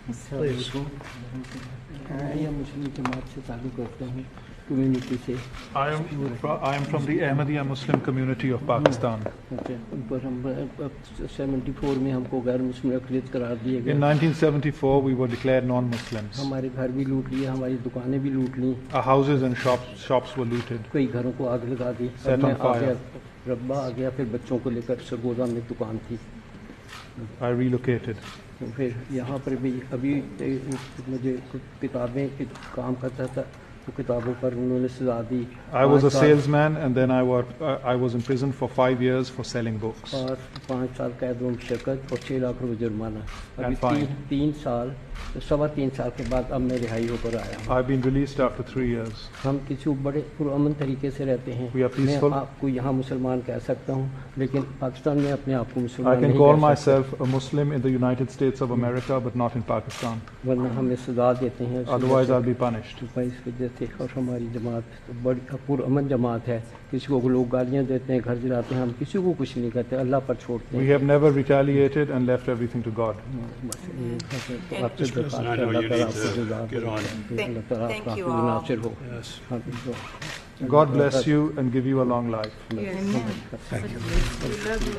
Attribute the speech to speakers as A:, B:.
A: या मुस्लिम जमात से ताल्लुक़ रखता हूँ, कम्युनिटी से।
B: I am from the Ahmadiyya Muslim community of Pakistan.
A: पर हम 74 में हमको गैर मुस्लिम अक़लियत करार दिए गए।
B: In 1974, we were declared non-Muslims.
A: हमारे घर भी लूट लिए, हमारी दुकानें भी लूट ली,
B: Our houses and shops were looted.
A: कई घरों को आग लगा दी।
B: Set on fire.
A: रब्बा आ गया, फिर बच्चों को लेकर सरगोदा में दुकान थी।
B: I relocated.
A: फिर यहाँ पर भी अभी मुझे किताबें काम करता था, तो किताबों पर उन्होंने सजा दी।
B: I was a salesman, and then I was in prison for 5 years for selling books.
A: और 5 साल कैद में शिरकत और 6 लाख रुपए जुर्माना। अभी
B: And fine.
A: 3 साल, 3.25 साल के बाद अब मैं रिहाई होकर आया हूँ।
B: I've been released after 3 years.
A: हम किसी बड़े पुरअमन तरीके से रहते हैं।
B: We are peaceful.
A: मैं आपको यहाँ मुसलमान कह सकता हूँ, लेकिन पाकिस्तान में अपने आप को
B: I
A: मुसलमान
B: can
A: नहीं
B: call
A: कह सकता।
B: myself a Muslim in the United States of America, but not in Pakistan.
A: वरना हमें सजा देते हैं।
B: Otherwise, I'll be punished.
A: इस वजह से, और हमारी जमात तो बड़ी पुरअमन जमात है। किसी को लोग गालियाँ देते हैं, घर जलाते हैं, हम किसी को कुछ नहीं कहते, अल्लाह पर छोड़ते हैं।
B: We have never retaliated and left everything to God.
C: Thank you all.
D: Yes.
B: God bless you and give you a long life.
C: Yes.
D: Thank you.
C: We love you.